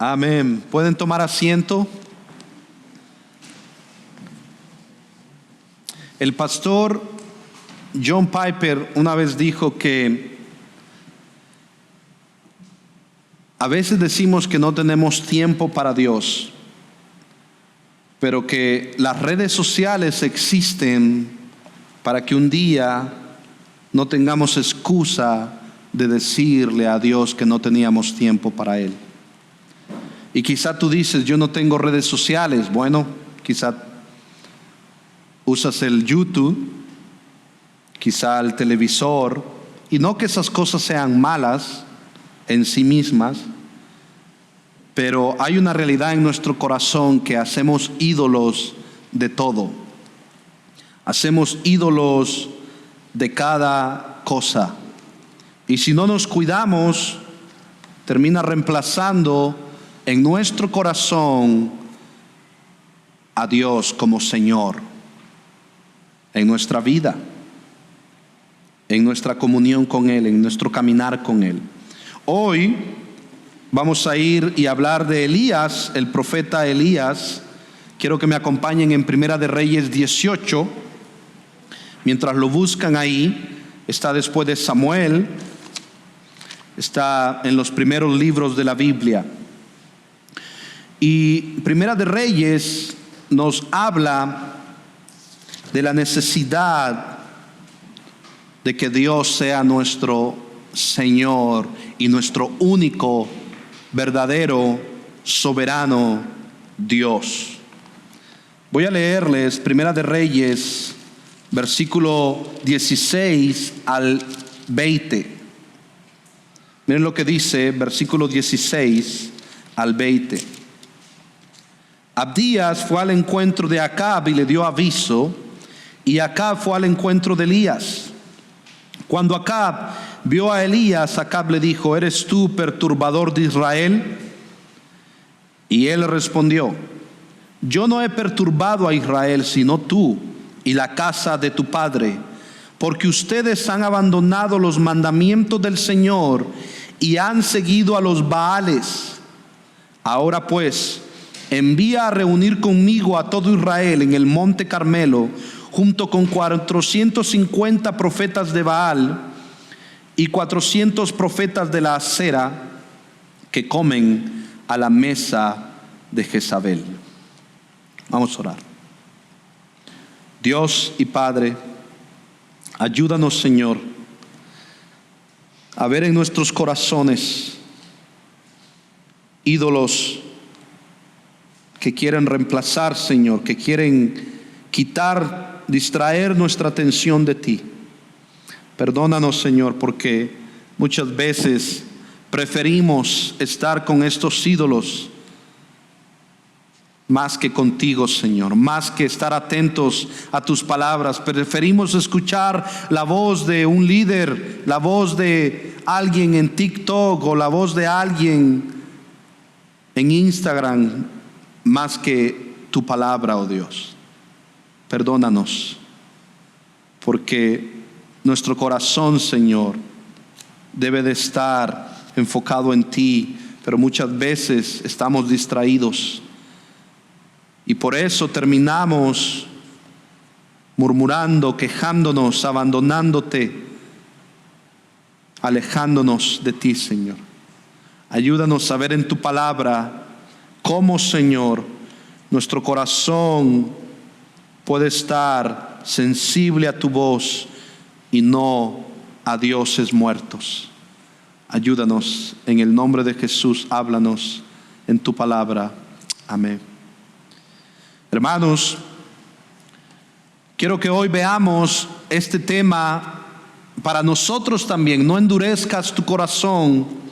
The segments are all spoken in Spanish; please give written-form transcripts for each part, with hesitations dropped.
Amén. ¿Pueden tomar asiento? El pastor John Piper una vez dijo que a veces decimos que no tenemos tiempo para Dios, pero que las redes sociales existen para que un día no tengamos excusa de decirle a Dios que no teníamos tiempo para Él. Y quizá tú dices, yo no tengo redes sociales. Bueno, quizá usas el YouTube, quizá el televisor, y no que esas cosas sean malas en sí mismas, pero hay una realidad en nuestro corazón que hacemos ídolos de todo. Hacemos ídolos de cada cosa. Y si no nos cuidamos, termina reemplazando en nuestro corazón a Dios como Señor, en nuestra vida, en nuestra comunión con Él, en nuestro caminar con Él. Hoy vamos a ir y hablar de Elías, el profeta Elías. Quiero que me acompañen en Primera de Reyes 18. Mientras lo buscan ahí, está después de Samuel, está en los primeros libros de la Biblia. Y Primera de Reyes nos habla de la necesidad de que Dios sea nuestro Señor y nuestro único, verdadero, soberano Dios. Voy a leerles Primera de Reyes, versículo 16 al 20. Miren lo que dice, versículo 16 al 20. Abdías fue al encuentro de Acab y le dio aviso, y Acab fue al encuentro de Elías. Cuando Acab vio a Elías, Acab le dijo: ¿eres tú perturbador de Israel? Y él respondió: yo no he perturbado a Israel, sino tú y la casa de tu padre, porque ustedes han abandonado los mandamientos del Señor y han seguido a los Baales. Ahora pues, envía a reunir conmigo a todo Israel en el monte Carmelo, junto con 450 profetas de Baal y 400 profetas de la Acera que comen a la mesa de Jezabel. Vamos a orar. Dios y Padre, ayúdanos, Señor, a ver en nuestros corazones ídolos que quieren reemplazar, Señor, que quieren quitar, distraer nuestra atención de ti. Perdónanos, Señor, porque muchas veces preferimos estar con estos ídolos más que contigo, Señor, más que estar atentos a tus palabras. Preferimos escuchar la voz de un líder, la voz de alguien en TikTok o la voz de alguien en Instagram, más que tu palabra, oh Dios. Perdónanos, porque nuestro corazón, Señor, debe de estar enfocado en ti, pero muchas veces estamos distraídos y por eso terminamos murmurando, quejándonos, abandonándote, alejándonos de ti, Señor. Ayúdanos a ver en tu palabra cómo, Señor, nuestro corazón puede estar sensible a tu voz y no a dioses muertos. Ayúdanos en el nombre de Jesús, háblanos en tu palabra. Amén. Hermanos, quiero que hoy veamos este tema para nosotros también. No endurezcas tu corazón,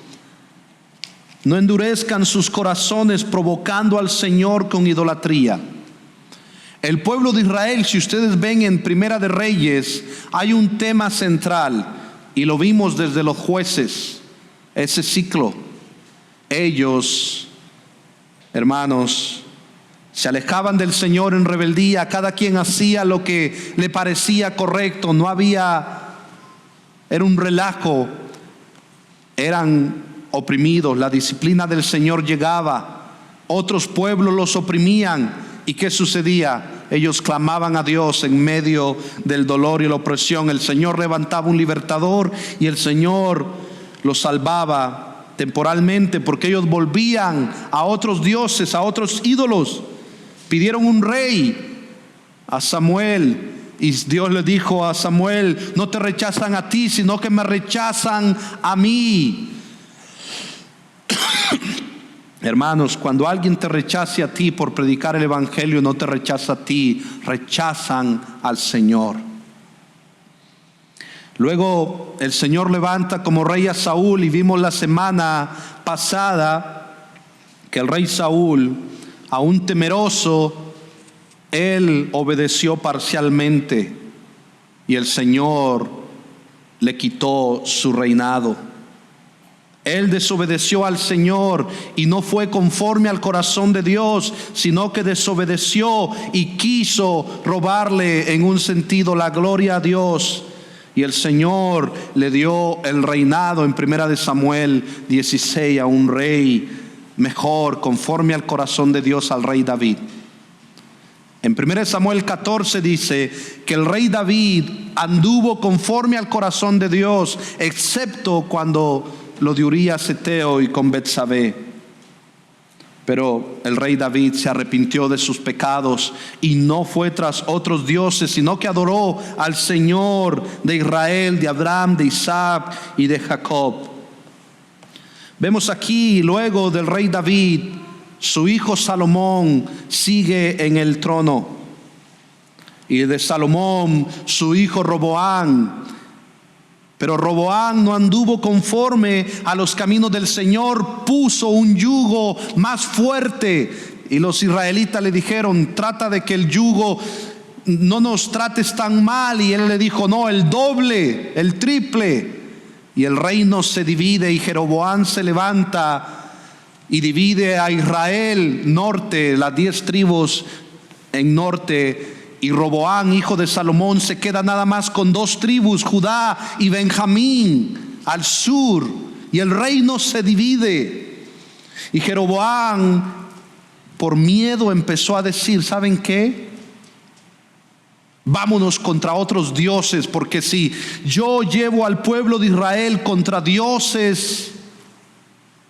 no endurezcan sus corazones provocando al Señor con idolatría. El pueblo de Israel, si ustedes ven en Primera de Reyes, hay un tema central y lo vimos desde los jueces, ese ciclo. Ellos, hermanos, se alejaban del Señor en rebeldía, cada quien hacía lo que le parecía correcto, era un relajo, eran oprimidos. La disciplina del Señor llegaba, otros pueblos los oprimían. ¿Y qué sucedía? Ellos clamaban a Dios en medio del dolor y la opresión. El Señor levantaba un libertador y el Señor los salvaba temporalmente, porque ellos volvían a otros dioses, a otros ídolos. Pidieron un rey a Samuel, y Dios le dijo a Samuel: no te rechazan a ti, sino que me rechazan a mí. Hermanos, cuando alguien te rechace a ti por predicar el evangelio, no te rechaza a ti, rechazan al Señor. Luego el Señor levanta como rey a Saúl, y vimos la semana pasada que el rey Saúl, aún temeroso, él obedeció parcialmente y el Señor le quitó su reinado. Él desobedeció al Señor y no fue conforme al corazón de Dios, sino que desobedeció y quiso robarle en un sentido la gloria a Dios. Y el Señor le dio el reinado en 1 Samuel 16 a un rey mejor, conforme al corazón de Dios, al rey David. En 1 Samuel 14 dice que el rey David anduvo conforme al corazón de Dios, excepto cuando lo de Urías Eteo y con Betsabé. Pero el rey David se arrepintió de sus pecados y no fue tras otros dioses, sino que adoró al Señor de Israel, de Abraham, de Isaac y de Jacob. Vemos aquí, luego del rey David, su hijo Salomón sigue en el trono. Y de Salomón, su hijo Roboam. Pero Roboam no anduvo conforme a los caminos del Señor, puso un yugo más fuerte. Y los israelitas le dijeron: trata de que el yugo no nos trates tan mal. Y él le dijo: no, el doble, el triple. Y el reino se divide, y Jeroboam se levanta y divide a Israel norte, las 10 tribus en norte. Y Roboam, hijo de Salomón, se queda nada más con 2 tribus, Judá y Benjamín, al sur. Y el reino se divide. Y Jeroboam, por miedo, empezó a decir: ¿saben qué? Vámonos contra otros dioses, porque si yo llevo al pueblo de Israel contra dioses,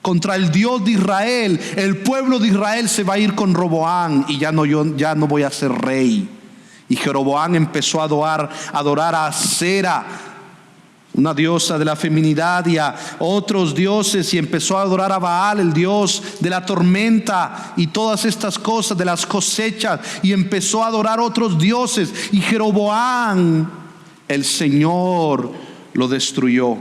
contra el Dios de Israel, el pueblo de Israel se va a ir con Roboam, y yo ya no voy a ser rey. Y Jeroboam empezó a adorar a Asera, una diosa de la feminidad, y a otros dioses, y empezó a adorar a Baal, el dios de la tormenta y todas estas cosas, de las cosechas, y empezó a adorar otros dioses. Y Jeroboam, el Señor lo destruyó.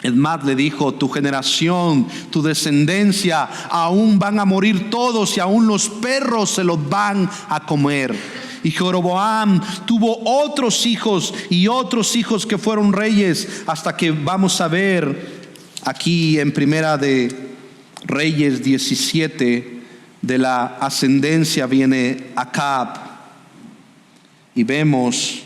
Es más, le dijo: tu generación, tu descendencia, aún van a morir todos, y aún los perros se los van a comer. Y Jeroboam tuvo otros hijos y otros hijos que fueron reyes, hasta que vamos a ver aquí en Primera de Reyes 17, de la ascendencia viene Acab. Y vemos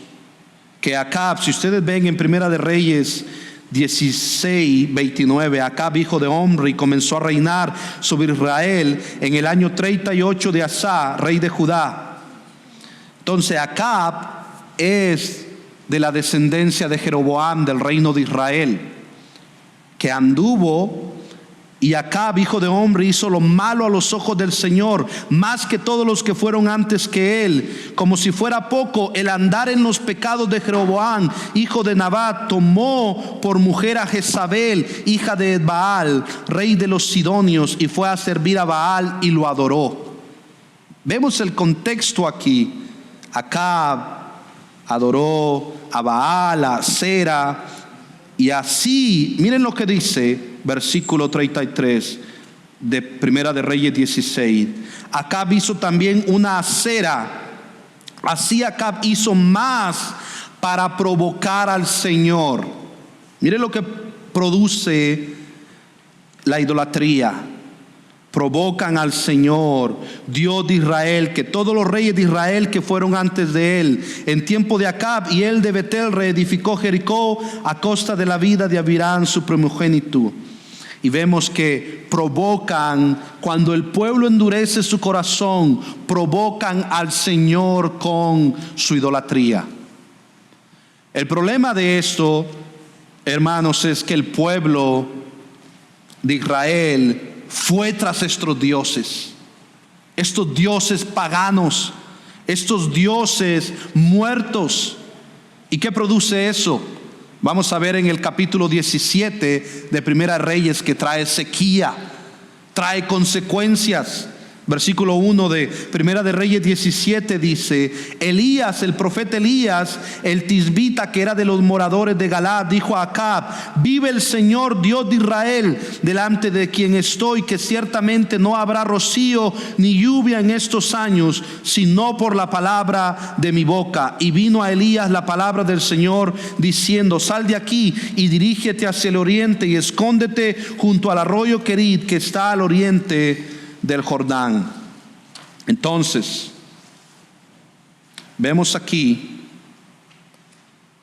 que Acab, si ustedes ven en Primera de Reyes 16, 29, Acab, hijo de Omri, comenzó a reinar sobre Israel en el año 38 de Asa, rey de Judá. Entonces Acab es de la descendencia de Jeroboam, del reino de Israel, que anduvo. Y Acab, hijo de Omri, hizo lo malo a los ojos del Señor, más que todos los que fueron antes que él. Como si fuera poco, el andar en los pecados de Jeroboam, hijo de Nabat, tomó por mujer a Jezabel, hija de Baal, rey de los Sidonios, y fue a servir a Baal y lo adoró. Vemos el contexto aquí. Acab adoró a Baal, a Asera, y así, miren lo que dice versículo 33 de Primera de Reyes 16. Acab hizo también una Asera. Así Acab hizo más para provocar al Señor. Miren lo que produce la idolatría. Provocan al Señor, Dios de Israel, que todos los reyes de Israel que fueron antes de él, en tiempo de Acab y él de Betel, reedificó Jericó a costa de la vida de Abirán, su primogénito. Y vemos que provocan, cuando el pueblo endurece su corazón, provocan al Señor con su idolatría. El problema de esto, hermanos, es que el pueblo de Israel fue tras estos dioses paganos, estos dioses muertos. ¿Y qué produce eso? Vamos a ver en el capítulo 17 de Primera Reyes que trae sequía, trae consecuencias. Versículo 1 de Primera de Reyes 17 dice: Elías, el profeta Elías, el tisbita, que era de los moradores de Galaad, dijo a Acab: vive el Señor Dios de Israel, delante de quien estoy, que ciertamente no habrá rocío ni lluvia en estos años, sino por la palabra de mi boca. Y vino a Elías la palabra del Señor, diciendo: sal de aquí y dirígete hacia el oriente y escóndete junto al arroyo Querit, que está al oriente del Jordán. Entonces, vemos aquí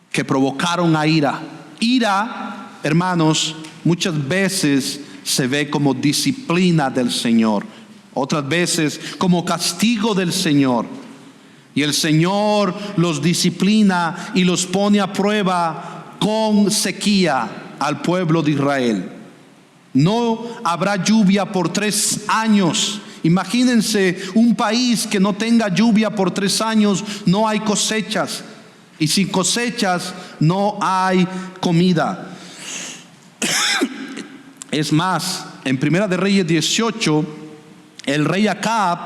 que provocaron a ira. Ira, hermanos, muchas veces se ve como disciplina del Señor, otras veces como castigo del Señor. Y el Señor los disciplina y los pone a prueba con sequía al pueblo de Israel. No habrá lluvia por 3 años. Imagínense un país que no tenga lluvia por 3 años, no hay cosechas. Y sin cosechas no hay comida. Es más, en Primera de Reyes 18, el rey Acab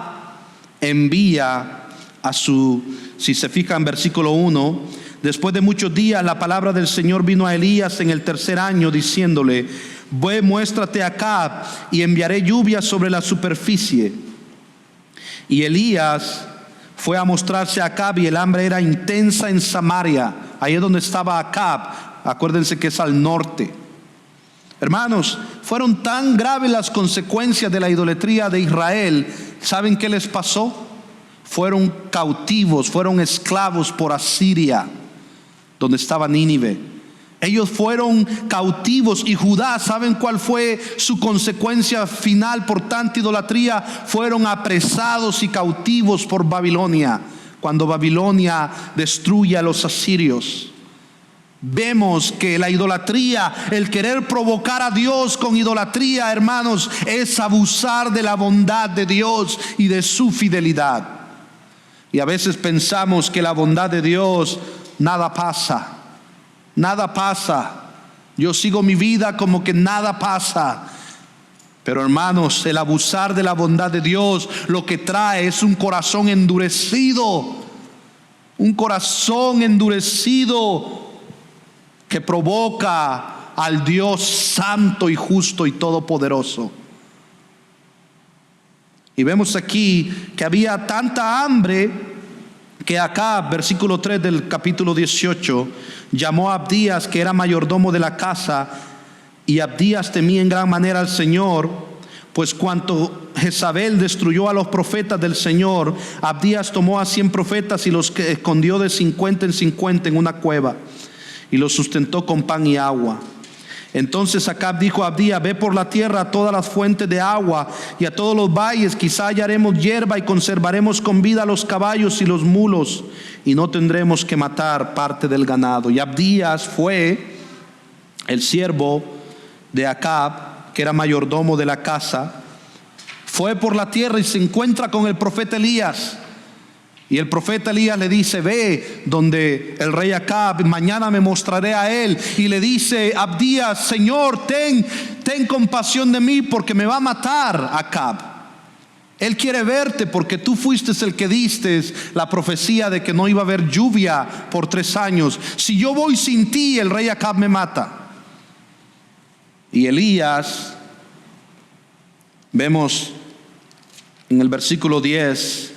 envía a si se fijan en versículo 1, después de muchos días la palabra del Señor vino a Elías en el 3er año, diciéndole: ve, muéstrate a Acab y enviaré lluvia sobre la superficie. Y Elías fue a mostrarse a Acab, y el hambre era intensa en Samaria. Ahí es donde estaba Acab. Acuérdense que es al norte. Hermanos, fueron tan graves las consecuencias de la idolatría de Israel. ¿Saben qué les pasó? Fueron cautivos, fueron esclavos por Asiria, donde estaba Nínive. Ellos fueron cautivos, y Judá, ¿saben cuál fue su consecuencia final por tanta idolatría? Fueron apresados y cautivos por Babilonia, cuando Babilonia destruye a los asirios. Vemos que la idolatría, el querer provocar a Dios con idolatría, hermanos, es abusar de la bondad de Dios y de su fidelidad. Y a veces pensamos que la bondad de Dios, nada pasa. Nada pasa. Yo sigo mi vida como que nada pasa. Pero hermanos, el abusar de la bondad de Dios lo que trae es un corazón endurecido. Un corazón endurecido que provoca al Dios santo y justo y todopoderoso. Y vemos aquí que había tanta hambre que Acab, versículo 3 del capítulo 18, llamó a Abdías, que era mayordomo de la casa. Y Abdías temía en gran manera al Señor, pues cuanto Jezabel destruyó a los profetas del Señor, Abdías tomó a 100 profetas y los escondió de 50 en 50 en una cueva, y los sustentó con pan y agua. Entonces Acab dijo a Abdías: ve por la tierra a todas las fuentes de agua y a todos los valles, quizá hallaremos hierba y conservaremos con vida los caballos y los mulos, y no tendremos que matar parte del ganado. Y Abdías fue, el siervo de Acab, que era mayordomo de la casa, fue por la tierra y se encuentra con el profeta Elías. Y el profeta Elías le dice: ve donde el rey Acab, mañana me mostraré a él. Y le dice Abdías: Señor, ten compasión de mí, porque me va a matar Acab. Él quiere verte porque tú fuiste el que diste la profecía de que no iba a haber lluvia por 3 años. Si yo voy sin ti, el rey Acab me mata. Y Elías, vemos en el versículo 10: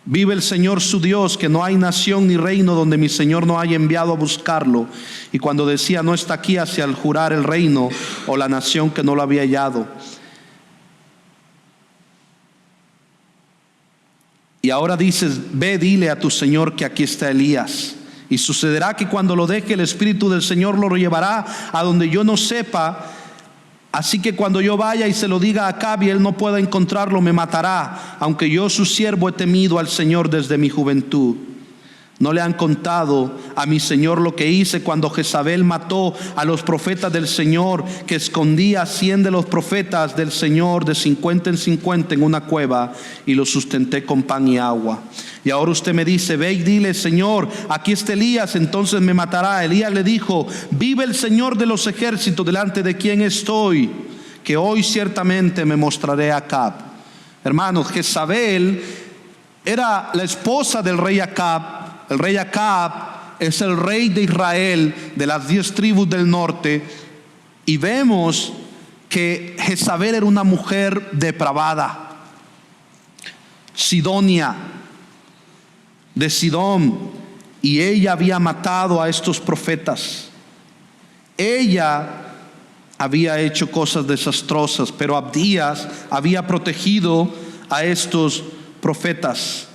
vive el Señor su Dios, que no hay nación ni reino donde mi Señor no haya enviado a buscarlo. Y cuando decía no está aquí, hacia el jurar el reino o la nación que no lo había hallado. Y ahora dices: ve, dile a tu Señor que aquí está Elías. Y sucederá que cuando lo deje, el Espíritu del Señor lo llevará a donde yo no sepa, Así que cuando yo vaya y se lo diga a Acab y él no pueda encontrarlo, me matará, aunque yo su siervo he temido al Señor desde mi juventud. ¿No le han contado a mi Señor lo que hice cuando Jezabel mató a los profetas del Señor, que escondía 100 de los profetas del Señor de 50 en 50 en una cueva, y los sustenté con pan y agua? Y ahora usted me dice: ve y dile, Señor, aquí está Elías, entonces me matará. Elías le dijo: vive el Señor de los ejércitos, delante de quien estoy, que hoy ciertamente me mostraré a Acab. Hermanos, Jezabel era la esposa del rey Acab. El rey Acab es el rey de Israel, de las 10 tribus del norte, y vemos que Jezabel era una mujer depravada, sidonia, de Sidón, y ella había matado a estos profetas. Ella había hecho cosas desastrosas, pero Abdías había protegido a estos profetas.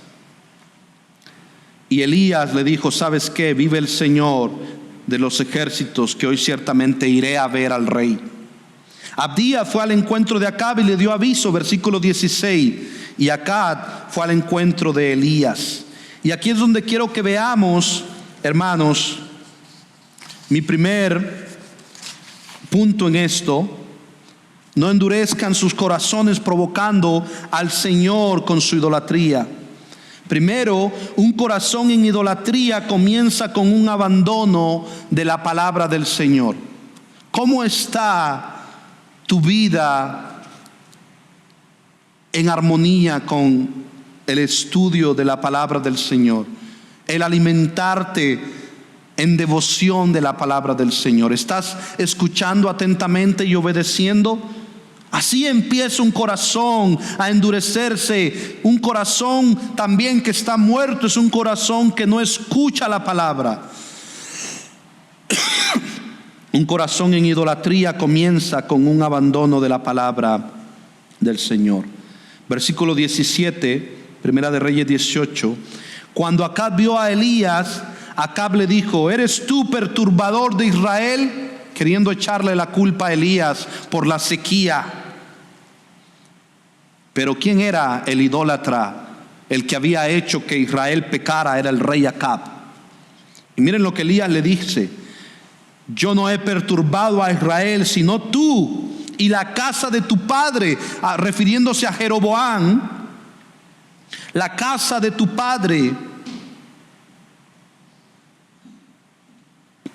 Y Elías le dijo: ¿sabes qué? Vive el Señor de los ejércitos, que hoy ciertamente iré a ver al rey. Abdías fue al encuentro de Acab y le dio aviso, versículo 16. Y Acab fue al encuentro de Elías. Y aquí es donde quiero que veamos, hermanos, mi primer punto en esto: no endurezcan sus corazones provocando al Señor con su idolatría. Primero, un corazón en idolatría comienza con un abandono de la palabra del Señor. ¿Cómo está tu vida en armonía con el estudio de la palabra del Señor? El alimentarte en devoción de la palabra del Señor. ¿Estás escuchando atentamente y obedeciendo? Así empieza un corazón a endurecerse. Un corazón también que está muerto es un corazón que no escucha la palabra. Un corazón en idolatría comienza con un abandono de la palabra del Señor. Versículo 17, Primera de Reyes 18. Cuando Acab vio a Elías, Acab le dijo: ¿eres tú perturbador de Israel? Queriendo echarle la culpa a Elías por la sequía. Pero ¿quién era el idólatra? El que había hecho que Israel pecara era el rey Acab. Y miren lo que Elías le dice: yo no he perturbado a Israel, sino tú y la casa de tu padre, refiriéndose a Jeroboam, la casa de tu padre,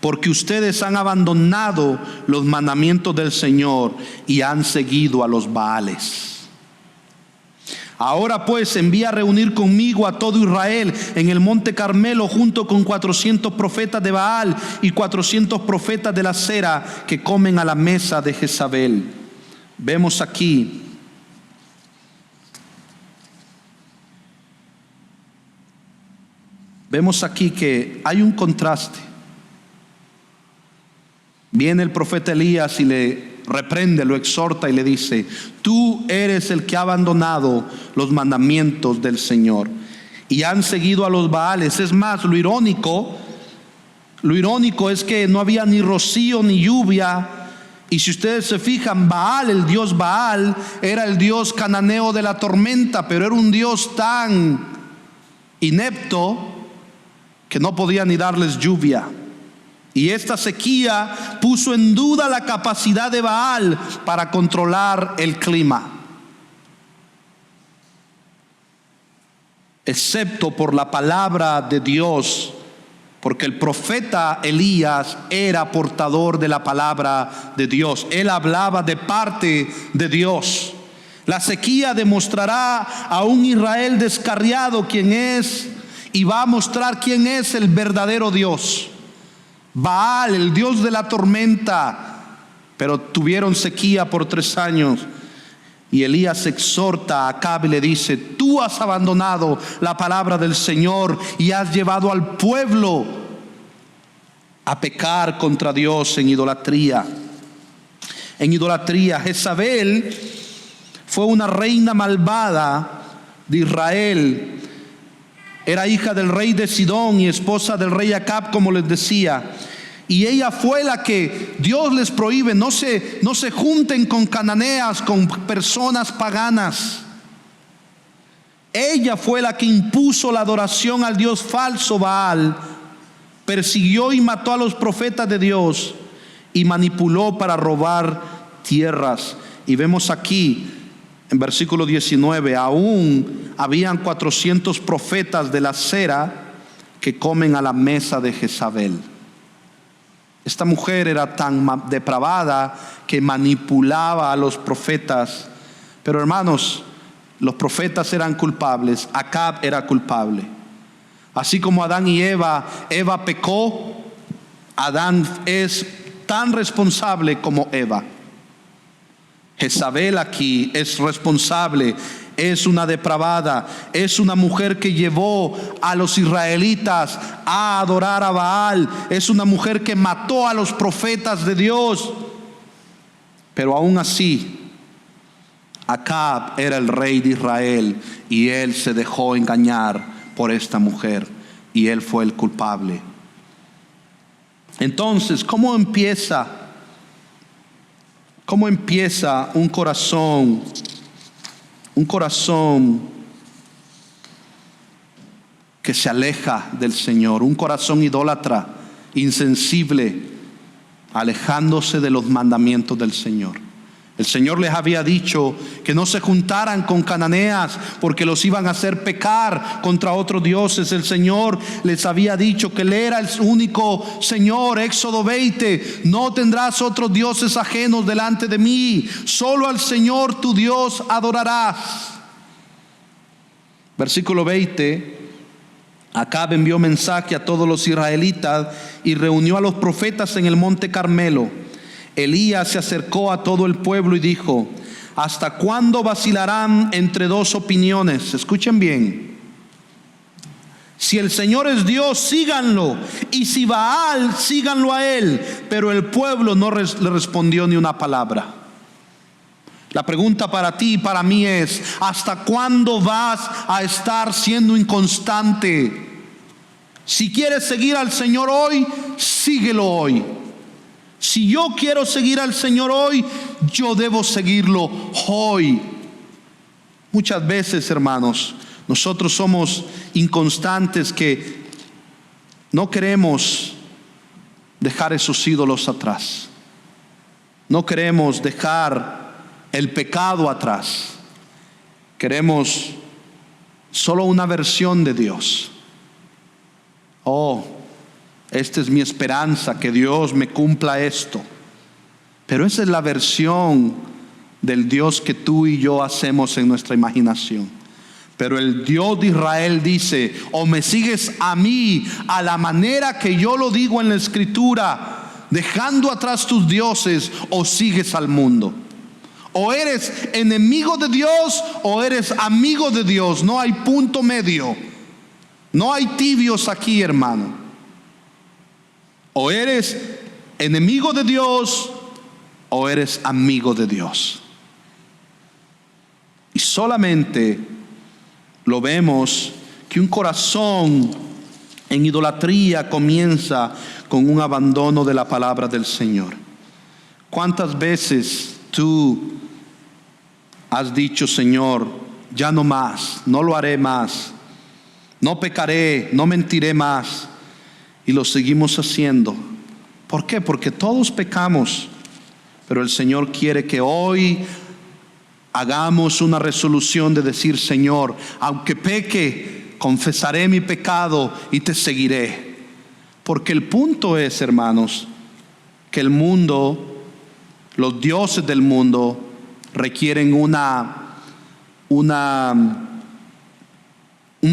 porque ustedes han abandonado los mandamientos del Señor y han seguido a los Baales. Ahora pues envía a reunir conmigo a todo Israel en el monte Carmelo, junto con 400 profetas de Baal y 400 profetas de la Acera, que comen a la mesa de Jezabel. Vemos aquí que hay un contraste. Viene el profeta Elías y le reprende, lo exhorta y le dice: tú eres el que ha abandonado los mandamientos del Señor y han seguido a los Baales. Es más, lo irónico es que no había ni rocío ni lluvia. Y si ustedes se fijan, Baal, el dios Baal, era el dios cananeo de la tormenta, pero era un dios tan inepto que no podía ni darles lluvia. Y esta sequía puso en duda la capacidad de Baal para controlar el clima, excepto por la palabra de Dios, porque el profeta Elías era portador de la palabra de Dios. Él hablaba de parte de Dios. La sequía demostrará a un Israel descarriado quién es, y va a mostrar quién es el verdadero Dios. Baal, el dios de la tormenta, pero tuvieron sequía por 3 años. Y Elías exhorta a Acab y le dice: tú has abandonado la palabra del Señor y has llevado al pueblo a pecar contra Dios en idolatría. En idolatría, Jezabel fue una reina malvada de Israel. Era hija del rey de Sidón y esposa del rey Acab, como les decía. Y ella fue la que Dios les prohíbe: no se junten con cananeas, con personas paganas. Ella fue la que impuso la adoración al Dios falso Baal, persiguió y mató a los profetas de Dios y manipuló para robar tierras. Y vemos aquí en versículo 19, aún habían 400 profetas de la cera que comen a la mesa de Jezabel. Esta mujer era tan depravada que manipulaba a los profetas. Pero hermanos, los profetas eran culpables, Acab era culpable. Así como Adán y Eva pecó, Adán es tan responsable como Eva. Jezabel aquí es responsable, es una depravada, es una mujer que llevó a los israelitas a adorar a Baal, es una mujer que mató a los profetas de Dios. Pero aún así, Acab era el rey de Israel y él se dejó engañar por esta mujer y él fue el culpable. Entonces, ¿cómo empieza un corazón que se aleja del Señor, un corazón idólatra, insensible, alejándose de los mandamientos del Señor? El Señor les había dicho que no se juntaran con cananeas porque los iban a hacer pecar contra otros dioses. El Señor les había dicho que Él era el único Señor. Éxodo 20, no tendrás otros dioses ajenos delante de mí, solo al Señor tu Dios adorarás. Versículo 20, Acab envió mensaje a todos los israelitas y reunió a los profetas en el monte Carmelo. Elías se acercó a todo el pueblo y dijo: ¿hasta cuándo vacilarán entre dos opiniones? Escuchen bien. Si el Señor es Dios, síganlo, y si Baal, síganlo a él. Pero el pueblo no le respondió ni una palabra. La pregunta para ti y para mí es: ¿hasta cuándo vas a estar siendo inconstante? Si quieres seguir al Señor hoy, síguelo hoy. Si yo quiero seguir al Señor hoy, yo debo seguirlo hoy. Muchas veces, hermanos, nosotros somos inconstantes que no queremos dejar esos ídolos atrás. No queremos dejar el pecado atrás. Queremos solo una versión de Dios. Esta es mi esperanza, que Dios me cumpla esto. Pero esa es la versión del Dios que tú y yo hacemos en nuestra imaginación. Pero el Dios de Israel dice: o me sigues a mí a la manera que yo lo digo en la Escritura, dejando atrás tus dioses, o sigues al mundo. O eres enemigo de Dios o eres amigo de Dios. No hay punto medio. No hay tibios aquí, hermano. O eres enemigo de Dios o eres amigo de Dios. Y solamente lo vemos que un corazón en idolatría comienza con un abandono de la palabra del Señor. ¿Cuántas veces tú has dicho: Señor, ya no más, no lo haré más, no pecaré, no mentiré más? Y lo seguimos haciendo. ¿Por qué? Porque todos pecamos. Pero el Señor quiere que hoy hagamos una resolución de decir: Señor, aunque peque, confesaré mi pecado y te seguiré. Porque el punto es, hermanos, que el mundo, los dioses del mundo, requieren un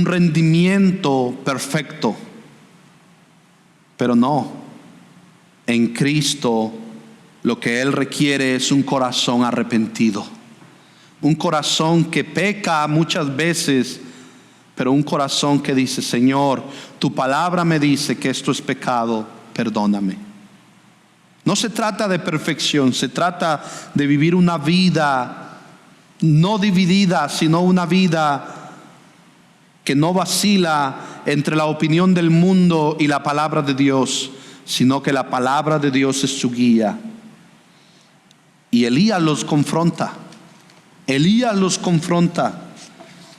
rendimiento perfecto. Pero no, en Cristo lo que Él requiere es un corazón arrepentido. Un corazón que peca muchas veces, pero un corazón que dice: Señor, tu palabra me dice que esto es pecado, perdóname. No se trata de perfección, se trata de vivir una vida no dividida, sino una vida que no vacila entre la opinión del mundo y la palabra de Dios, sino que la palabra de Dios es su guía. Y Elías los confronta. Elías los confronta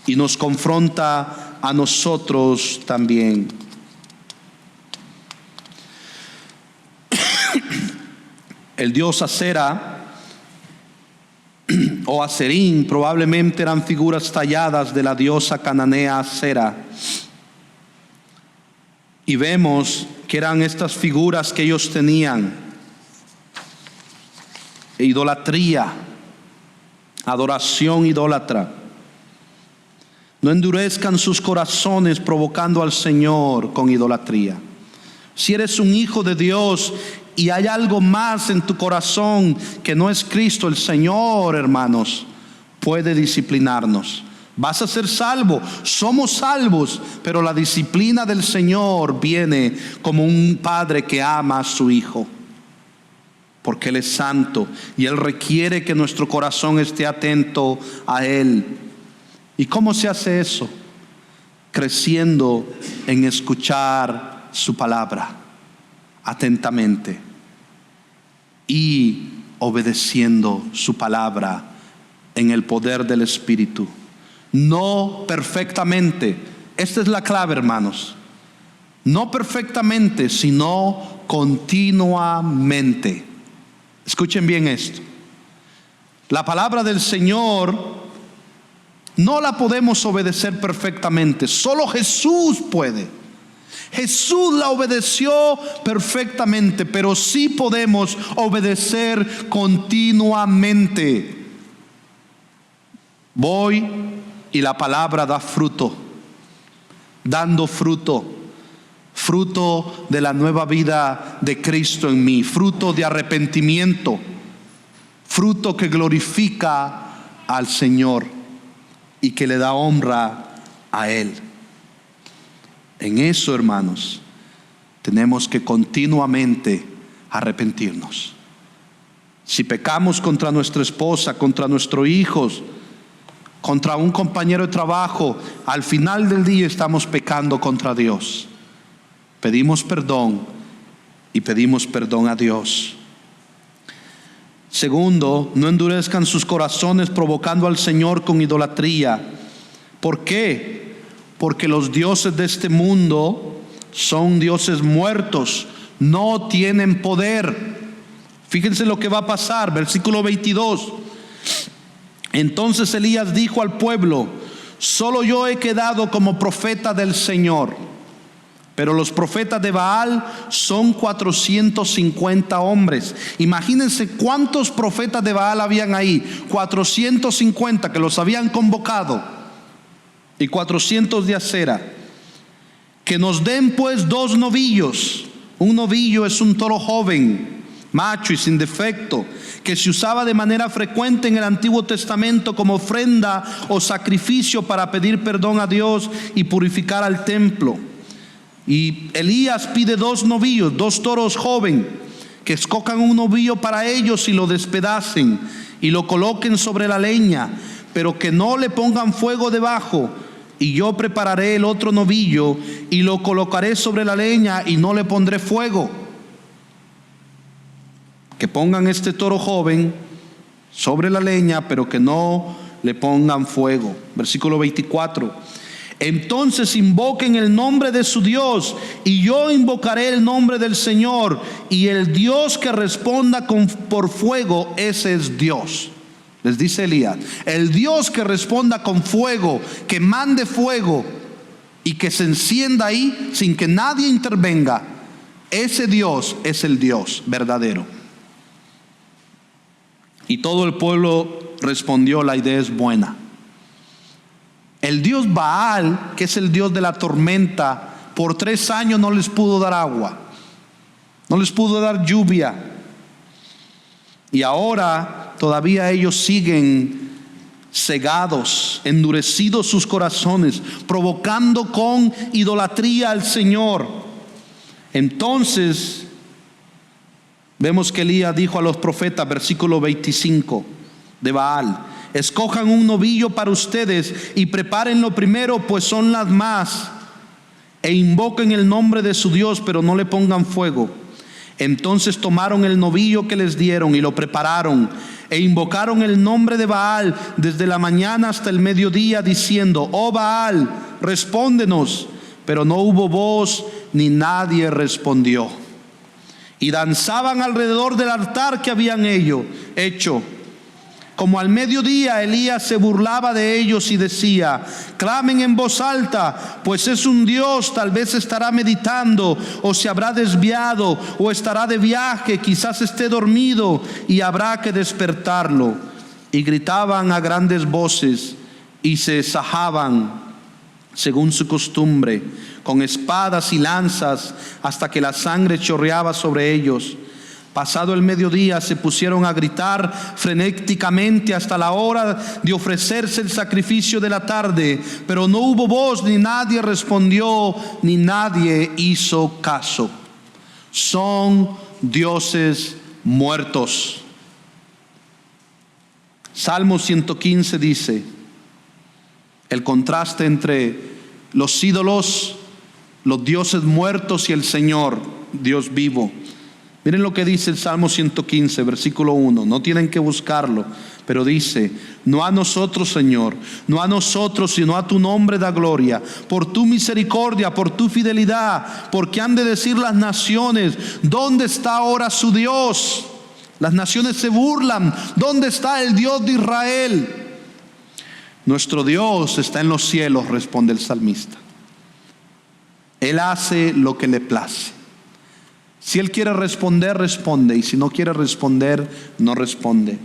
y nos confronta a nosotros también. El dios Acera o Aserín probablemente eran figuras talladas de la diosa cananea Acera. Y vemos que eran estas figuras que ellos tenían: idolatría, adoración idólatra. No endurezcan sus corazones provocando al Señor con idolatría. Si eres un hijo de Dios y hay algo más en tu corazón que no es Cristo, el Señor, hermanos, puede disciplinarnos. Vas a ser salvo, somos salvos, pero la disciplina del Señor viene como un padre que ama a su hijo, porque Él es santo y Él requiere que nuestro corazón esté atento a Él. ¿Y cómo se hace eso? Creciendo en escuchar su palabra atentamente y obedeciendo su palabra en el poder del Espíritu. No perfectamente, esta es la clave, hermanos. No perfectamente, sino continuamente. Escuchen bien esto. La palabra del Señor no la podemos obedecer perfectamente, solo Jesús puede. Jesús la obedeció perfectamente, pero sí podemos obedecer continuamente. Voy y la palabra da fruto, dando fruto, fruto de la nueva vida de Cristo en mí, fruto de arrepentimiento, fruto que glorifica al Señor y que le da honra a Él. En eso, hermanos, tenemos que continuamente arrepentirnos. Si pecamos contra nuestra esposa, contra nuestros hijos, contra un compañero de trabajo, al final del día estamos pecando contra Dios. Pedimos perdón y pedimos perdón a Dios. Segundo, no endurezcan sus corazones provocando al Señor con idolatría. ¿Por qué? Porque los dioses de este mundo son dioses muertos, no tienen poder. Fíjense lo que va a pasar, versículo 22. Entonces Elías dijo al pueblo: solo yo he quedado como profeta del Señor, pero los profetas de Baal son 450 hombres. Imagínense cuántos profetas de Baal habían ahí. 450 que los habían convocado, y 400 de Acera. Que nos den pues 2 novillos. Un novillo es un toro joven, macho y sin defecto, que se usaba de manera frecuente en el Antiguo Testamento como ofrenda o sacrificio para pedir perdón a Dios y purificar al templo. Y Elías pide 2 novillos, 2 toros jóvenes, que escojan un novillo para ellos y lo despedacen y lo coloquen sobre la leña, pero que no le pongan fuego debajo. Y yo prepararé el otro novillo y lo colocaré sobre la leña y no le pondré fuego. Que pongan este toro joven sobre la leña, pero que no le pongan fuego. Versículo 24. Entonces invoquen el nombre de su Dios y yo invocaré el nombre del Señor, y el Dios que responda por fuego, ese es Dios. Les dice Elías, el Dios que responda con fuego, que mande fuego y que se encienda ahí sin que nadie intervenga, ese Dios es el Dios verdadero. Y todo el pueblo respondió: la idea es buena. El dios Baal, que es el dios de la tormenta, por 3 años no les pudo dar agua, no les pudo dar lluvia. Y ahora todavía ellos siguen cegados, endurecidos sus corazones, provocando con idolatría al Señor. Entonces vemos que Elías dijo a los profetas, versículo 25 de Baal: escojan un novillo para ustedes y prepárenlo primero, pues son las más, e invoquen el nombre de su Dios, pero no le pongan fuego. Entonces tomaron el novillo que les dieron y lo prepararon, e invocaron el nombre de Baal desde la mañana hasta el mediodía, diciendo: oh Baal, respóndenos. Pero no hubo voz, ni nadie respondió. Y danzaban alrededor del altar que habían hecho. Como al mediodía, Elías se burlaba de ellos y decía: clamen en voz alta, pues es un Dios. Tal vez estará meditando, o se habrá desviado, o estará de viaje, quizás esté dormido, y habrá que despertarlo. Y gritaban a grandes voces y se sajaban según su costumbre, con espadas y lanzas, hasta que la sangre chorreaba sobre ellos. Pasado el mediodía se pusieron a gritar frenéticamente hasta la hora de ofrecerse el sacrificio de la tarde, pero no hubo voz, ni nadie respondió, ni nadie hizo caso. Son dioses muertos. Salmo 115 dice el contraste entre los ídolos, los dioses muertos, y el Señor, Dios vivo. Miren lo que dice el Salmo 115, versículo 1. No tienen que buscarlo, pero dice: no a nosotros, Señor, no a nosotros, sino a tu nombre da gloria, por tu misericordia, por tu fidelidad. Porque han de decir las naciones: ¿dónde está ahora su Dios? Las naciones se burlan: ¿dónde está el Dios de Israel? Nuestro Dios está en los cielos, responde el salmista. Él hace lo que le place. Si Él quiere responder, responde, y si no quiere responder, no responde.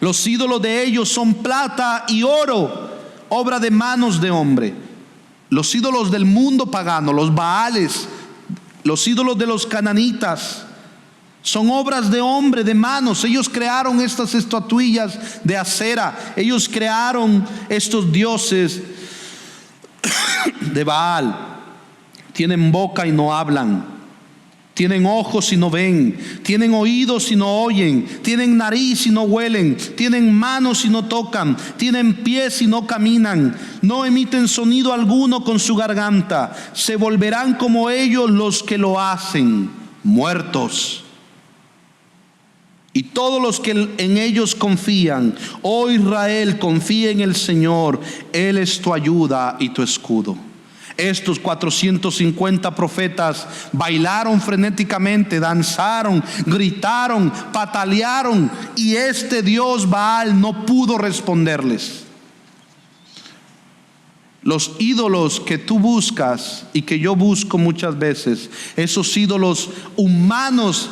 Los ídolos de ellos son plata y oro, obra de manos de hombre. Los ídolos del mundo pagano, los Baales, los ídolos de los cananitas, son obras de hombre, de manos. Ellos crearon estas estatuillas de acera. Ellos crearon estos dioses de Baal. Tienen boca y no hablan. Tienen ojos y no ven, tienen oídos y no oyen, tienen nariz y no huelen, tienen manos y no tocan, tienen pies y no caminan, no emiten sonido alguno con su garganta. Se volverán como ellos los que lo hacen, muertos. Y todos los que en ellos confían: oh Israel, confía en el Señor, Él es tu ayuda y tu escudo. Estos 450 profetas bailaron frenéticamente, danzaron, gritaron, patalearon, y este Dios Baal no pudo responderles. Los ídolos que tú buscas y que yo busco muchas veces, esos ídolos humanos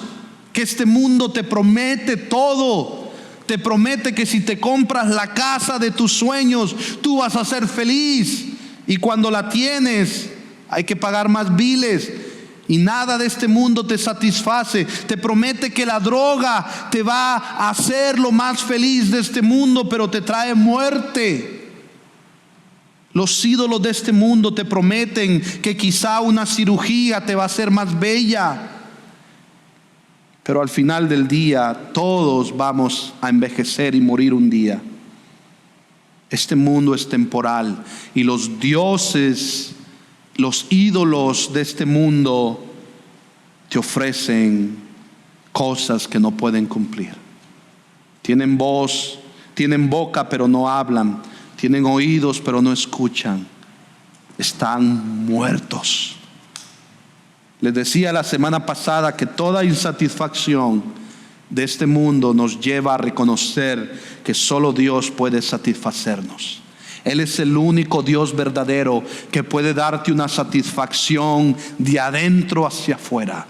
que este mundo te promete todo. Te promete que si te compras la casa de tus sueños, tú vas a ser feliz. Y cuando la tienes, hay que pagar más biles. Y nada de este mundo te satisface. Te promete que la droga te va a hacer lo más feliz de este mundo, pero te trae muerte. Los ídolos de este mundo te prometen que quizá una cirugía te va a hacer más bella. Pero al final del día, todos vamos a envejecer y morir un día. Este mundo es temporal, y los dioses, los ídolos de este mundo te ofrecen cosas que no pueden cumplir. Tienen voz, tienen boca, pero no hablan. Tienen oídos, pero no escuchan. Están muertos. Les decía la semana pasada que toda insatisfacción de este mundo nos lleva a reconocer que solo Dios puede satisfacernos. Él es el único Dios verdadero que puede darte una satisfacción de adentro hacia afuera.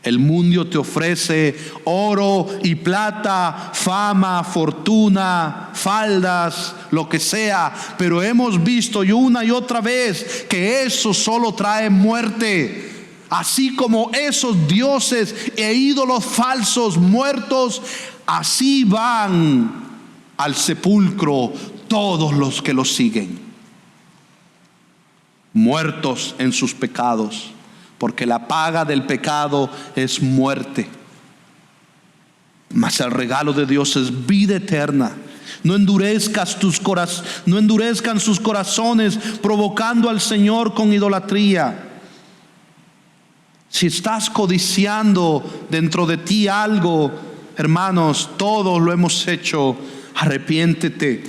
El mundo te ofrece oro y plata, fama, fortuna, faldas, lo que sea, pero hemos visto una y otra vez que eso solo trae muerte. Así como esos dioses e ídolos falsos muertos, así van al sepulcro todos los que los siguen, muertos en sus pecados, porque la paga del pecado es muerte, mas el regalo de Dios es vida eterna. No endurezcan sus corazones provocando al Señor con idolatría. Si estás codiciando dentro de ti algo, hermanos, todos lo hemos hecho. Arrepiéntete,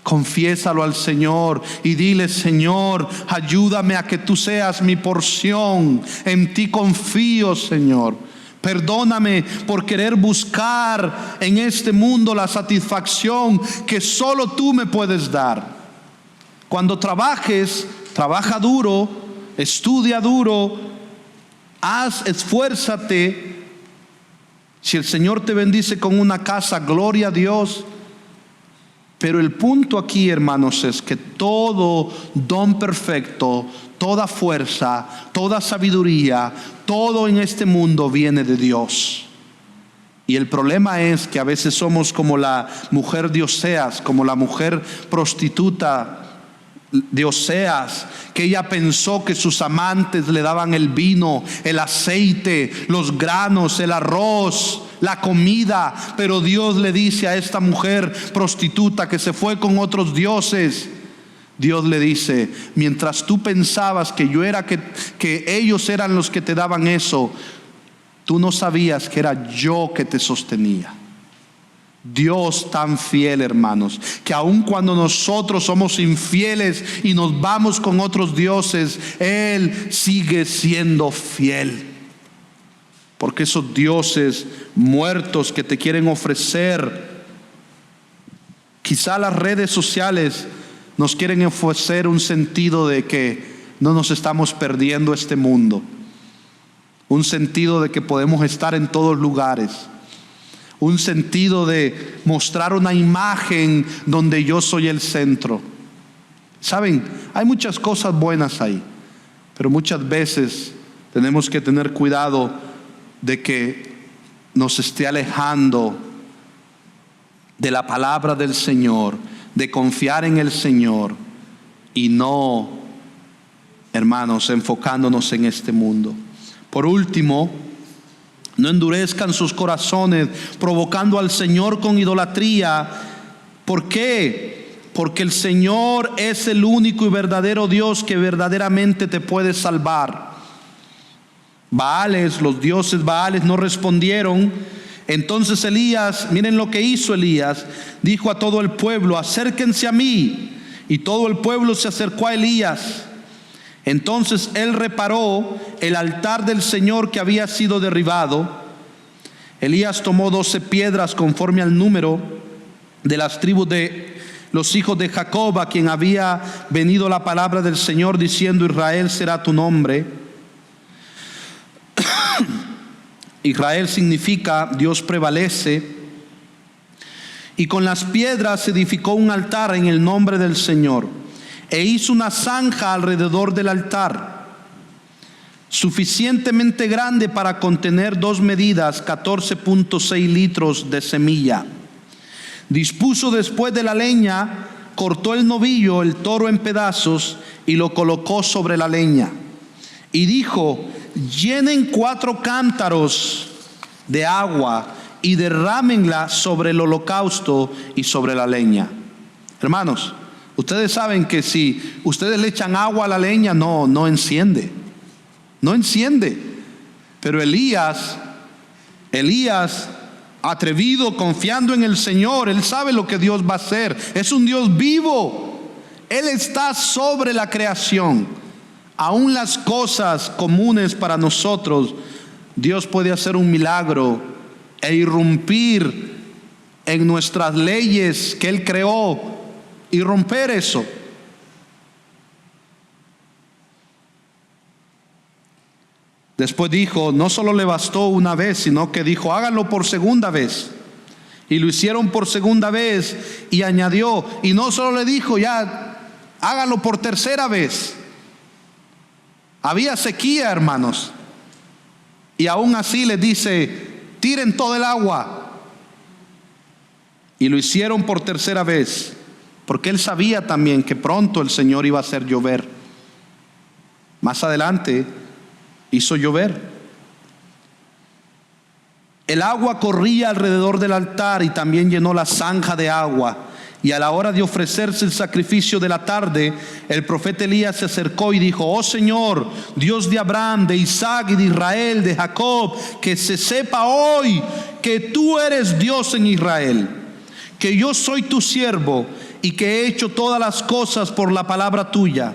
confiésalo al Señor y dile: Señor, ayúdame a que tú seas mi porción. En ti confío, Señor. Perdóname por querer buscar en este mundo la satisfacción que solo tú me puedes dar. Cuando trabajes, trabaja duro, estudia duro, esfuérzate. Si el Señor te bendice con una casa, gloria a Dios. Pero el punto aquí, hermanos, es que todo don perfecto, toda fuerza, toda sabiduría, todo en este mundo viene de Dios. Y el problema es que a veces somos como la mujer de Oseas, como la mujer prostituta de Oseas, que ella pensó que sus amantes le daban el vino, el aceite, los granos, el arroz, la comida. Pero Dios le dice a esta mujer prostituta que se fue con otros dioses, Dios le dice: mientras tú pensabas que ellos eran los que te daban eso, tú no sabías que era yo que te sostenía. Dios tan fiel, hermanos, que aun cuando nosotros somos infieles y nos vamos con otros dioses, Él sigue siendo fiel. Porque esos dioses muertos que te quieren ofrecer, quizá las redes sociales nos quieren ofrecer un sentido de que no nos estamos perdiendo este mundo, un sentido de que podemos estar en todos lugares, un sentido de mostrar una imagen donde yo soy el centro. Saben, hay muchas cosas buenas ahí, pero muchas veces tenemos que tener cuidado de que nos esté alejando de la palabra del Señor, de confiar en el Señor y no, hermanos, enfocándonos en este mundo. Por último, no endurezcan sus corazones provocando al Señor con idolatría. ¿Por qué? Porque el Señor es el único y verdadero Dios que verdaderamente te puede salvar. Los dioses Baales no respondieron. Entonces Elías, miren lo que hizo Elías, dijo a todo el pueblo: acérquense a mí. Y todo el pueblo se acercó a Elías. Entonces él reparó el altar del Señor que había sido derribado. Elías tomó 12 piedras conforme al número de las tribus de los hijos de Jacob, a quien había venido la palabra del Señor diciendo: Israel será tu nombre. Israel significa Dios prevalece. Y con las piedras edificó un altar en el nombre del Señor, e hizo una zanja alrededor del altar, suficientemente grande para contener 2 medidas, 14.6 litros de semilla. Dispuso después de la leña, cortó el novillo, el toro en pedazos, y lo colocó sobre la leña. Y dijo: llenen 4 cántaros de agua y derrámenla sobre el holocausto y sobre la leña. Hermanos, ustedes saben que si ustedes le echan agua a la leña, no enciende. No enciende. Pero Elías, atrevido, confiando en el Señor, él sabe lo que Dios va a hacer. Es un Dios vivo. Él está sobre la creación. Aún las cosas comunes para nosotros, Dios puede hacer un milagro e irrumpir en nuestras leyes que Él creó y romper eso. Después dijo, no solo le bastó una vez, sino que dijo: háganlo por segunda vez. Y lo hicieron por segunda vez, y añadió, y no solo le dijo, ya háganlo por tercera vez. Había sequía, hermanos, y aún así les dice: tiren todo el agua. Y lo hicieron por tercera vez, porque él sabía también que pronto el Señor iba a hacer llover. Más adelante hizo llover. El agua corría alrededor del altar y también llenó la zanja de agua. Y a la hora de ofrecerse el sacrificio de la tarde, el profeta Elías se acercó y dijo: oh Señor, Dios de Abraham, de Isaac y de Israel, de Jacob, que se sepa hoy que tú eres Dios en Israel, que yo soy tu siervo y que he hecho todas las cosas por la palabra tuya.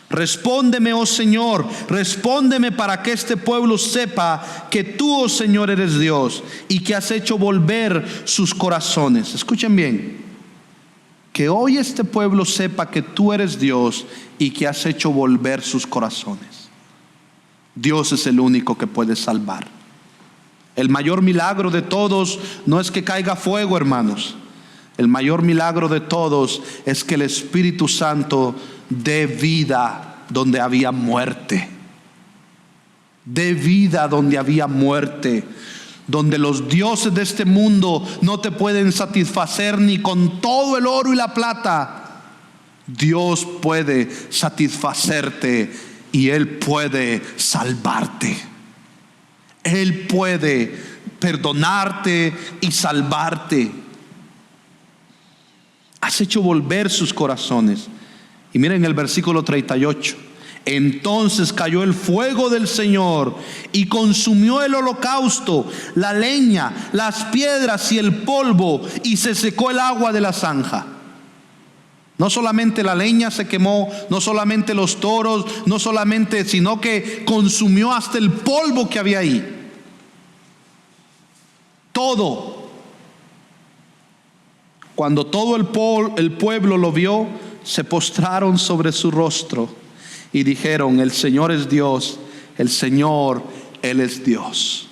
Respóndeme, oh Señor, respóndeme para que este pueblo sepa que tú, oh Señor, eres Dios y que has hecho volver sus corazones. Escuchen bien. Que hoy este pueblo sepa que tú eres Dios y que has hecho volver sus corazones. Dios es el único que puede salvar. El mayor milagro de todos no es que caiga fuego, hermanos. El mayor milagro de todos es que el Espíritu Santo dé vida donde había muerte. Dé vida donde había muerte. Donde los dioses de este mundo no te pueden satisfacer ni con todo el oro y la plata. Dios puede satisfacerte y Él puede salvarte. Él puede perdonarte y salvarte. Has hecho volver sus corazones. Y miren el versículo 38. Entonces cayó el fuego del Señor y consumió el holocausto, la leña, las piedras y el polvo, y se secó el agua de la zanja. No solamente la leña se quemó, no solamente los toros, no solamente, sino que consumió hasta el polvo que había ahí. Todo. Cuando todo el pueblo lo vio, se postraron sobre su rostro y dijeron: el Señor es Dios, el Señor, Él es Dios.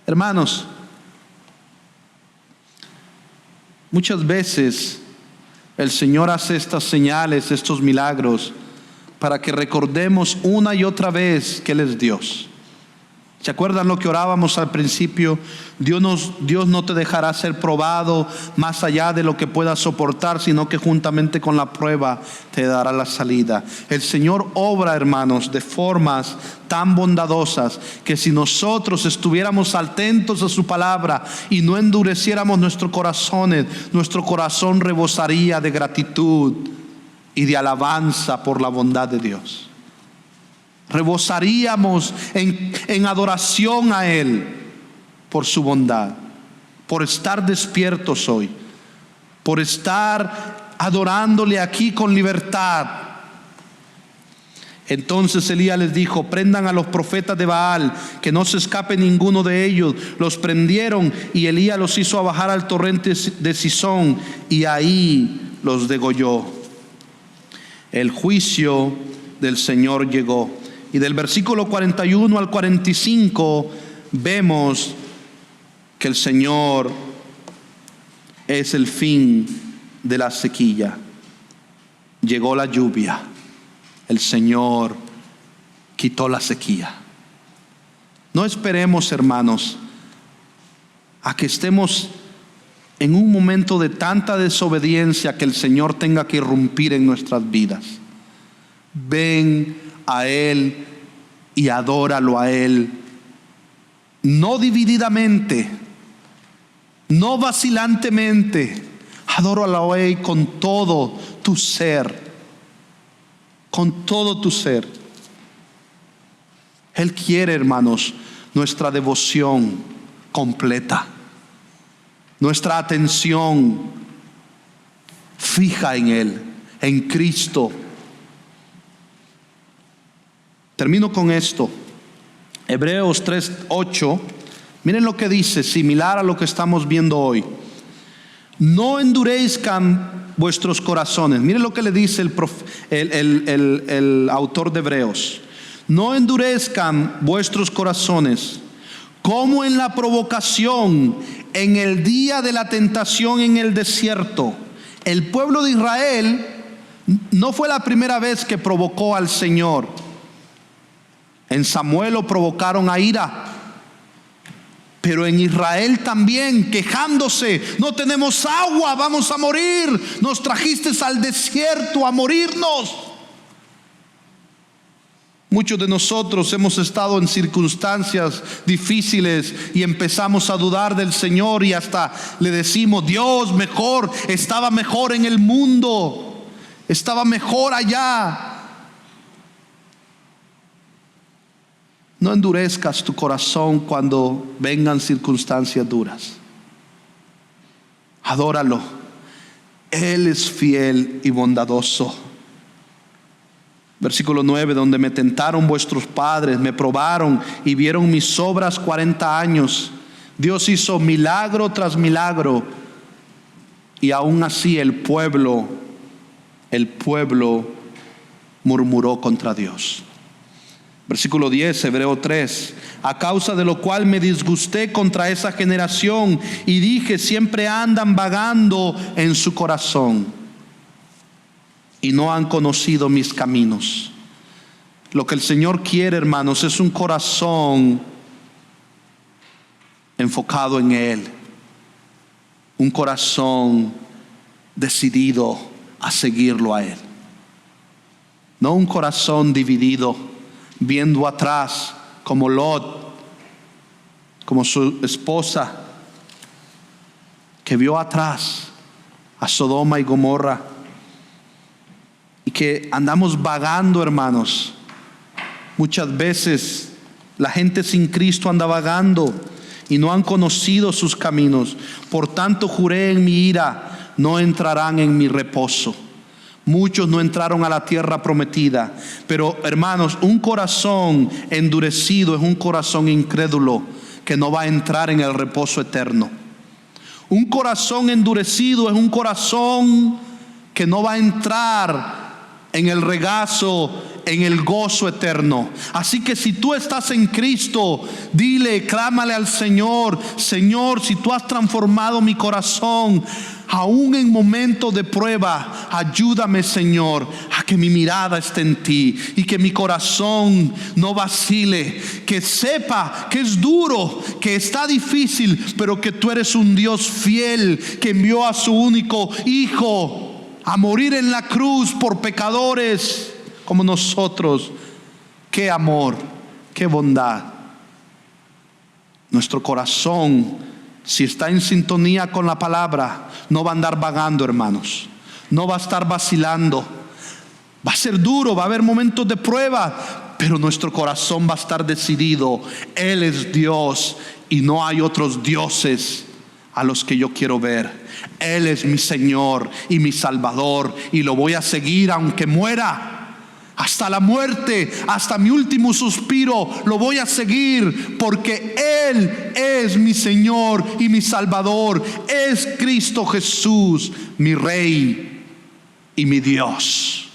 Hermanos, muchas veces el Señor hace estas señales, estos milagros, para que recordemos una y otra vez que Él es Dios. ¿Se acuerdan lo que orábamos al principio? Dios no te dejará ser probado más allá de lo que puedas soportar, sino que juntamente con la prueba te dará la salida. El Señor obra, hermanos, de formas tan bondadosas que si nosotros estuviéramos atentos a su palabra y no endureciéramos nuestro corazón rebosaría de gratitud y de alabanza por la bondad de Dios. Rebosaríamos en adoración a Él por su bondad, por estar despiertos hoy, por estar adorándole aquí con libertad. Entonces Elías les dijo: prendan a los profetas de Baal, que no se escape ninguno de ellos. Los prendieron y Elías los hizo bajar al torrente de Cisón y ahí los degolló. El juicio del Señor llegó. Y del versículo 41 al 45 vemos que el Señor es el fin de la sequía. Llegó la lluvia. El Señor quitó la sequía. No esperemos, hermanos, a que estemos en un momento de tanta desobediencia que el Señor tenga que irrumpir en nuestras vidas. Ven a Él y adóralo a Él, no divididamente, no vacilantemente. Adóralo a Él con todo tu ser, con todo tu ser. Él quiere, hermanos, nuestra devoción completa, nuestra atención fija en Él, en Cristo. Termino con esto. Hebreos 3:8. Miren lo que dice, similar a lo que estamos viendo hoy. No endurezcan vuestros corazones. Miren lo que le dice el autor de Hebreos. No endurezcan vuestros corazones, como en la provocación, en el día de la tentación en el desierto. El pueblo de Israel no fue la primera vez que provocó al Señor. En Samuel lo provocaron a ira, pero en Israel también, quejándose: no tenemos agua, vamos a morir, nos trajiste al desierto a morirnos. Muchos de nosotros hemos estado en circunstancias difíciles y empezamos a dudar del Señor y hasta le decimos: Dios, mejor, estaba mejor en el mundo, estaba mejor allá. No endurezcas tu corazón cuando vengan circunstancias duras. Adóralo. Él es fiel y bondadoso. Versículo 9: donde me tentaron vuestros padres, me probaron y vieron mis obras 40 años. Dios hizo milagro tras milagro, y aún así el pueblo murmuró contra Dios. Versículo 10, Hebreo 3: a causa de lo cual me disgusté contra esa generación y dije: siempre andan vagando en su corazón y no han conocido mis caminos. Lo que el Señor quiere, hermanos, es un corazón enfocado en Él, un corazón decidido a seguirlo a Él, no un corazón dividido, viendo atrás como Lot, como su esposa, que vio atrás a Sodoma y Gomorra, y que andamos vagando, hermanos. Muchas veces la gente sin Cristo anda vagando y no han conocido sus caminos. Por tanto juré en mi ira: no entrarán en mi reposo. Muchos no entraron a la tierra prometida. Pero, hermanos, un corazón endurecido es un corazón incrédulo que no va a entrar en el reposo eterno. Un corazón endurecido es un corazón que no va a entrar en el regazo, en el gozo eterno. Así que si tú estás en Cristo, dile, clámale al Señor: Señor, si tú has transformado mi corazón, aún en momentos de prueba, ayúdame, Señor, a que mi mirada esté en ti y que mi corazón no vacile, que sepa que es duro, que está difícil, pero que tú eres un Dios fiel, que envió a su único Hijo a morir en la cruz por pecadores como nosotros. Qué amor, qué bondad. Nuestro corazón, si está en sintonía con la palabra, no va a andar vagando, hermanos. No va a estar vacilando. Va a ser duro, va a haber momentos de prueba, pero nuestro corazón va a estar decidido. Él es Dios y no hay otros dioses a los que yo quiero ver. Él es mi Señor y mi Salvador, y lo voy a seguir aunque muera, hasta la muerte, hasta mi último suspiro. Lo voy a seguir porque Él es mi Señor y mi Salvador. Es Cristo Jesús, mi Rey y mi Dios.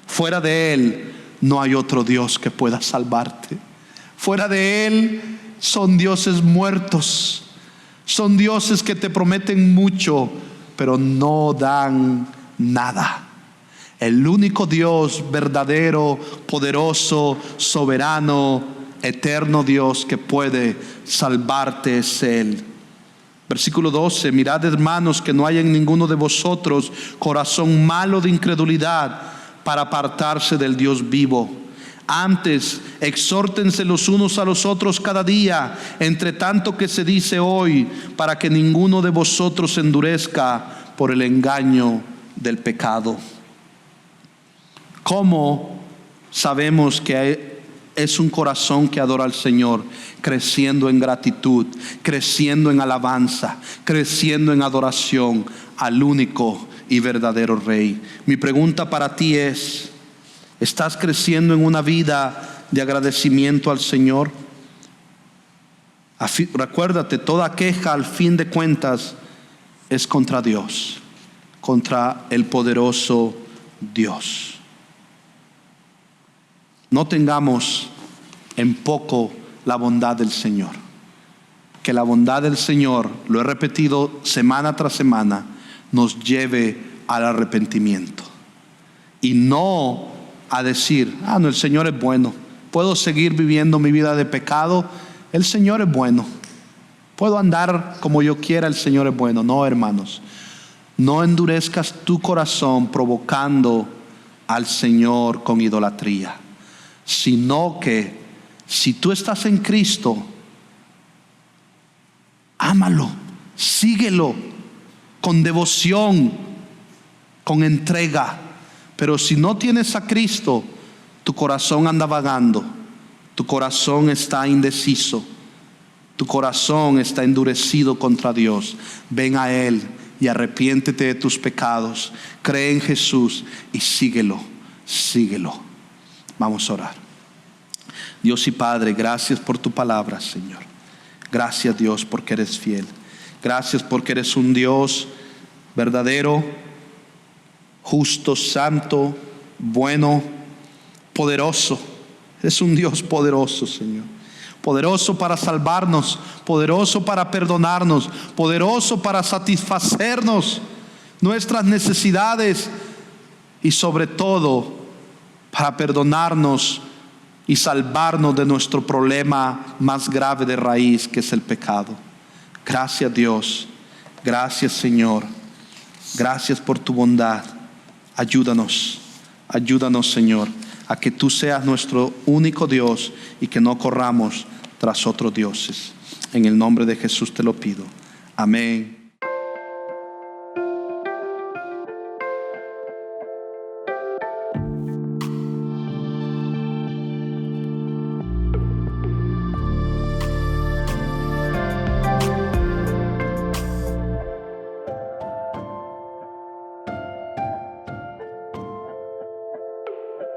Fuera de Él no hay otro Dios que pueda salvarte. Fuera de Él son dioses muertos. Son dioses que te prometen mucho, pero no dan nada. El único Dios verdadero, poderoso, soberano, eterno Dios que puede salvarte es Él. Versículo 12: mirad, hermanos, que no haya en ninguno de vosotros corazón malo de incredulidad para apartarse del Dios vivo. Antes, exhórtense los unos a los otros cada día, entre tanto que se dice hoy, para que ninguno de vosotros se endurezca por el engaño del pecado. ¿Cómo sabemos que es un corazón que adora al Señor? Creciendo en gratitud, creciendo en alabanza, creciendo en adoración al único y verdadero Rey. Mi pregunta para ti es: ¿estás creciendo en una vida de agradecimiento al Señor? Recuérdate, toda queja al fin de cuentas es contra Dios, contra el poderoso Dios. No tengamos en poco la bondad del Señor. Que la bondad del Señor, lo he repetido semana tras semana, nos lleve al arrepentimiento. Y no a decir: no, el Señor es bueno, puedo seguir viviendo mi vida de pecado, el Señor es bueno, puedo andar como yo quiera, el Señor es bueno. No, hermanos, no endurezcas tu corazón provocando al Señor con idolatría. sino que si tú estás en Cristo, ámalo, síguelo con devoción, con entrega. Pero si no tienes a Cristo, tu corazón anda vagando, tu corazón está indeciso, tu corazón está endurecido contra Dios. Ven a Él y arrepiéntete de tus pecados, cree en Jesús y síguelo, síguelo. Vamos a orar. Dios y Padre, gracias por tu palabra, Señor. Gracias, Dios, porque eres fiel. Gracias porque eres un Dios verdadero, justo, santo, bueno, poderoso. Es un Dios poderoso, Señor. Poderoso para salvarnos, poderoso para perdonarnos, poderoso para satisfacernos nuestras necesidades y sobre todo para perdonarnos y salvarnos de nuestro problema más grave de raíz, que es el pecado. Gracias, Dios. Gracias, Señor. Gracias por tu bondad. Ayúdanos, Señor, a que tú seas nuestro único Dios y que no corramos tras otros dioses. En el nombre de Jesús te lo pido. Amén.